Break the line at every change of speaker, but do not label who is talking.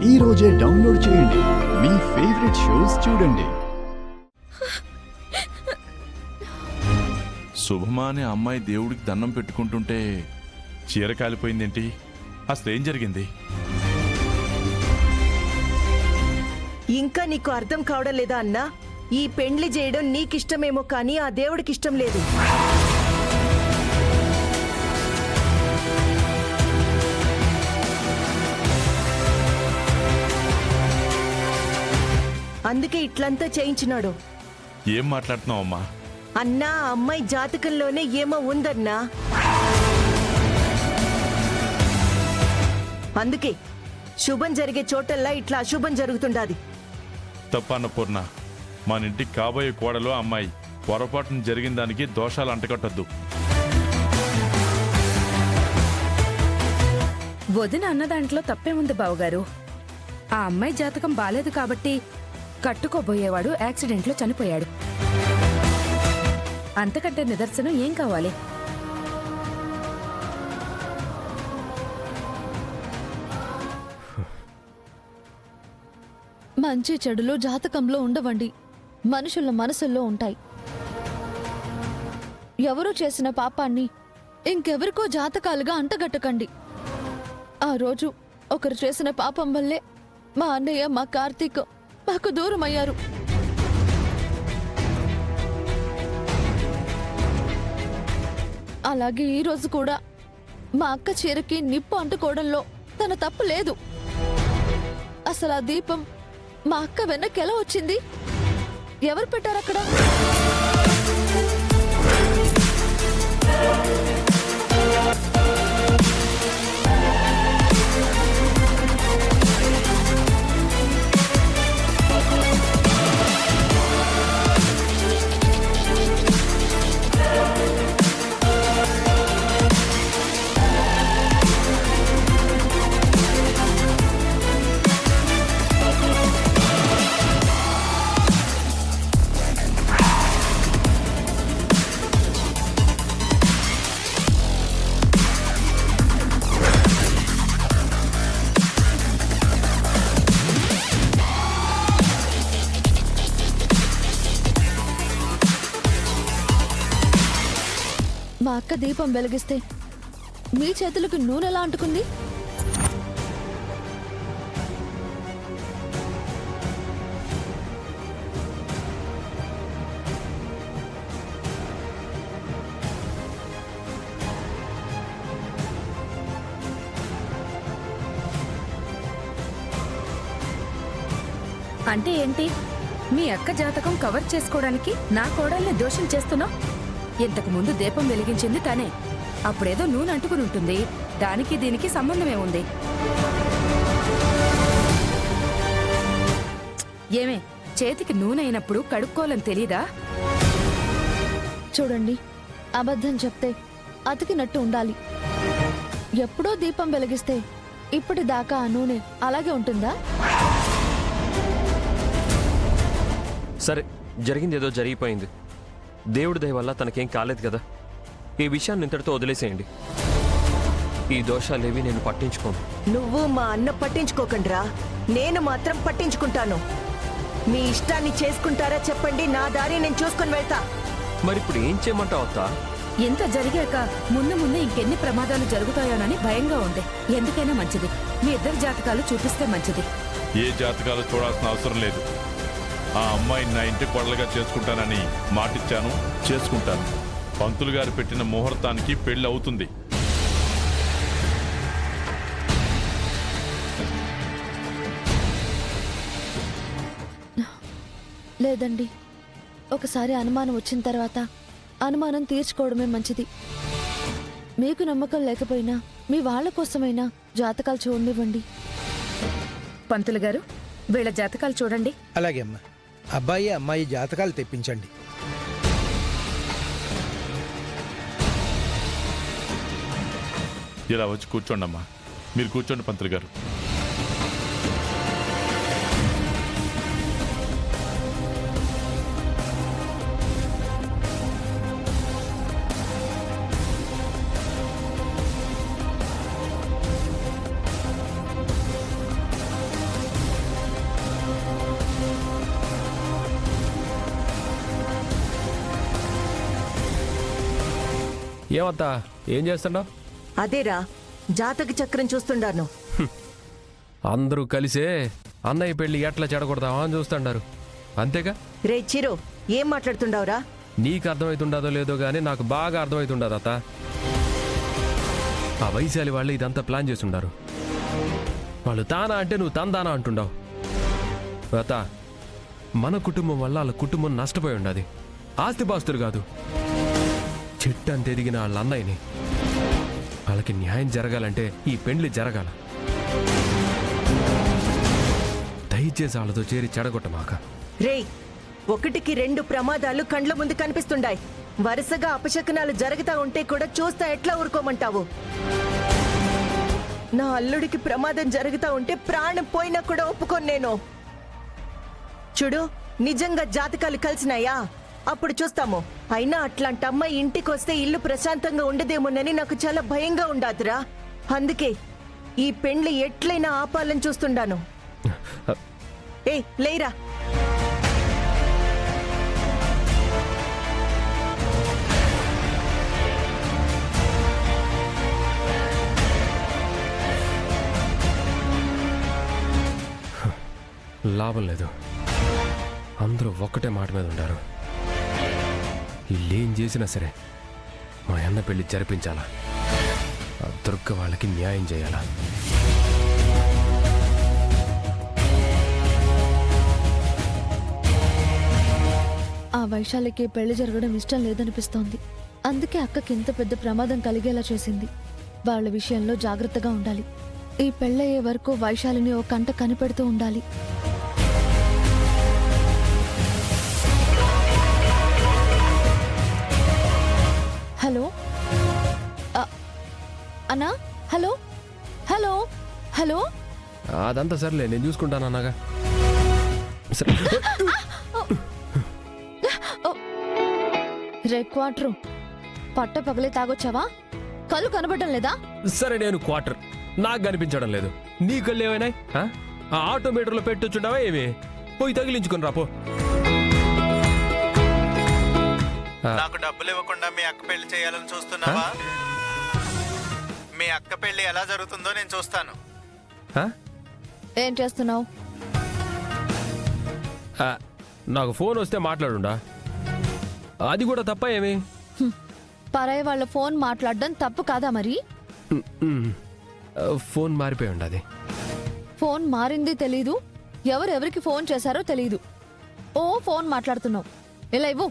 ఈ రోజే డౌన్లోడ్ చేయండి. మీ ఫేవరెట్ షోస్ చూడండి.
శుభమా అనే అమ్మాయి దేవుడికి దండం పెట్టుకుంటుంటే చీర కాలిపోయిందేంటి? అసలు ఏం జరిగింది?
ఇంకా నీకు అర్థం కావడం లేదా అన్నా? ఈ పెండ్లి చేయడం నీకిష్టమేమో కానీ ఆ దేవుడికి ఇష్టం లేదు. అందుకే ఇట్లంతా చేయించినాడు.
ఏం మాట్లాడుతున్నావు అమ్మా?
అన్నా, ఆ అమ్మాయి జాతకంలోనే ఏమో ఉందన్నా. అందుకే శుభం జరిగే చోటల్లా ఇట్లా అశుభం జరుగుతుండాది.
తప్పన్న పూర్ణ, మన ఇంటికి కాబోయే కోడలో అమ్మాయి పొరపాటున జరిగిన దానికి దోషాలు అంటకట్టద్దు.
వదిన అన్న దాంట్లో తప్పే ఉంది బావగారు. ఆ అమ్మాయి జాతకం బాలేదు కాబట్టి కట్టుకోబోయేవాడు యాక్సిడెంట్లో చనిపోయాడు. అంతకంటే నిదర్శనం ఏం కావాలి?
మంచి చెడులు జాతకంలో ఉండవండి, మనుషుల మనసుల్లో ఉంటాయి. ఎవరో చేసిన పాపాన్ని ఇంకెవరికో జాతకాలుగా అంటగట్టకండి. ఆ రోజు ఒకరు చేసిన పాపం వల్లే మా అన్నయ్య, మా కార్తీక్ మాకు దూరం అయ్యారు. అలాగే ఈ రోజు కూడా మా అక్క చీరకి నిప్పు అంటుకోవడంలో తన తప్పు లేదు. అసలు ఆ దీపం మా అక్క వెనక్కి ఎలా వచ్చింది? ఎవరు పెట్టారు అక్కడ? మా అక్క దీపం వెలిగిస్తే మీ చేతులకు నూనె ఎలా అంటుకుంది?
అంటే ఏంటి? మీ అక్క జాతకం కవర్ చేసుకోవడానికి నా కోడల్ని దోషం చేస్తున్నావు? ఇంతకు ముందు దీపం వెలిగించింది తనే. అప్పుడేదో నూనె అంటుకుని ఉంటుంది. దానికి దీనికి సంబంధమేముంది? ఏమే, చేతికి నూనె అయినప్పుడు కడుక్కోవాలని తెలీదా?
చూడండి, అబద్ధం చెప్తే అతికినట్టు ఉండాలి. ఎప్పుడో దీపం వెలిగిస్తే ఇప్పటిదాకా ఆ నూనె అలాగే ఉంటుందా?
సరే, జరిగిందేదో జరిగిపోయింది. దేవుడి దయ వల్ల తనకేం కాలేదు కదా. ఈ విషయాన్ని ఇంతటితో వదిలేసేయండి. ఈ దోషాలేవి నేను పట్టించుకోను.
నువ్వు మా అన్న పట్టించుకోకండ్రా, నేను మాత్రం పట్టించుకుంటాను. మీ ఇష్టాన్ని చేసుకుంటారా చెప్పండి, నా దారి నేను చూసుకొని వెళ్తా.
మరిప్పుడు ఏం చేయమంటావు అత్త?
ఎంత జరిగాక ముందు ముందు ఇంకెన్ని ప్రమాదాలు జరుగుతాయోనని భయంగా ఉంది. ఎందుకైనా మంచిది మీ ఇద్దరు జాతకాలు చూపిస్తే మంచిది.
ఏ జాతకాలు చూడాల్సిన అవసరం లేదు. ఆ అమ్మాయిని నా ఇంటి కోడలుగా చేసుకుంటానని మాటిచ్చాను, చేసుకుంటాను. పంతులు గారు పెట్టిన ముహూర్తానికి పెళ్లి అవుతుంది.
లేదండి, ఒకసారి అనుమానం వచ్చిన తర్వాత అనుమానం తీర్చుకోవడమే మంచిది. మీకు నమ్మకం లేకపోయినా మీ వాళ్ళ కోసమైనా జాతకాలు చూడనివ్వండి.
పంతులు గారు, వీళ్ళ జాతకాలు చూడండి.
అలాగే అమ్మా. అబ్బాయి అమ్మాయి జాతకాలు తెప్పించండి.
ఇలా వచ్చి కూర్చోండి అమ్మా. మీరు కూర్చోండి పంతులు గారు.
ఏమత్తా ఏం చేస్తున్నావు?
అదేరా జాతక చక్రం చూస్తుండాను.
అందరూ కలిసే అన్నయ్య పెళ్లి ఎట్లా చెడగొడదామా అని చూస్తుండారు అంతేగా.
రే చిరు, ఏం మాట్లాడుతుండవురా?
నీకు అర్థమవుతుండదో లేదో గానీ నాకు బాగా అర్థమవుతుండదు అత్త. ఆ వైశాలి వాళ్ళు ఇదంతా ప్లాన్ చేస్తుండారు. వాళ్ళు తానా అంటే నువ్వు తందానా అంటుండావు. అత్త, మన కుటుంబం వల్ల వాళ్ళ కుటుంబం నష్టపోయి ఉండదు. ఆస్తిపాస్తులు కాదు, చెట్టు అంత ఎదిగిన వాళ్ళ అన్నయ్యని. వాళ్ళకి న్యాయం జరగాలంటే ఈ పెండ్లి జరగాల. దయచేసి వాళ్ళతో చేరి చెడగొట్టమాక.
రేయ్, ఒకటికి 2 ప్రమాదాలు కండ్ల ముందు కనిపిస్తుండాయి. వరుసగా అపశకునాలు జరుగుతా ఉంటే కూడా చూస్తా ఎట్లా ఊరుకోమంటావు? నా అల్లుడికి ప్రమాదం జరుగుతా ఉంటే ప్రాణం పోయినా కూడా ఒప్పుకోను నేను. చూడు, నిజంగా జాతకాలు కలిసినాయా అప్పుడు చూస్తాము. అయినా అట్లాంటి అమ్మాయి ఇంటికి వస్తే ఇల్లు ప్రశాంతంగా ఉండదేమోనని నాకు చాలా భయంగా ఉండాదిరా. అందుకే ఈ పెండ్లి ఎట్లయినా ఆపాలని చూస్తుండాను. ఏ లేరా.
లాభం లేదు, అందరూ ఒక్కటే మాట మీద ఉంటారు. వీళ్ళేం చేసినా సరే మా అన్న పెళ్లి జరిపించాలా. ఆ దుర్గ వాళ్ళకి న్యాయం చేయాలా.
ఆ వైశాలికి పెళ్లి జరగడం ఇష్టం లేదనిపిస్తోంది. అందుకే అక్కకి ఇంత పెద్ద ప్రమాదం కలిగేలా చేసింది. వాళ్ళ విషయంలో జాగ్రత్తగా ఉండాలి. ఈ పెళ్ళయ్యే వరకు వైశాలిని ఓ కంట కనిపెడుతూ ఉండాలి. హలో అన్నా, హలో హలో హలో.
అదంతా సర్లే, నేను చూసుకుంటాను అన్నగా. సరే.
రెడ్ క్వార్టర్ పట్ట పగలే తాగొచ్చావా? కళ్ళు కనబడటం లేదా?
సరే, నేను క్వార్టర్, నాకు కనిపించడం లేదు. నీ కళ్ళు ఏమైనాయి? ఆ ఆటోమీటర్లో పెట్టొచ్చుండవా ఏమి? పోయి తగిలించుకుని రాపో.
నాకు డబ్బులు ఇవ్వకుండా మీ అక్క పెళ్లి చేయాలని చూస్తున్నావా? మీ అక్క పెళ్లి ఎలా జరుగుతుందో నేను చూస్తాను.
ఏం చేస్తున్నావు?
నాకు ఫోన్ వస్తే మాట్లాడుండా. అది కూడా తప్ప ఏమి?
పరాయి వాళ్ళ ఫోన్ మాట్లాడడం తప్పు కాదా మరి?
ఫోన్ మారిపోయి ఉండదు.
ఫోన్ మారింది తెలీదు, ఎవరెవరికి ఫోన్ చేశారో తెలీదు. ఓ ఫోన్ మాట్లాడుతున్నావు. ఇలా ఇవ్వు.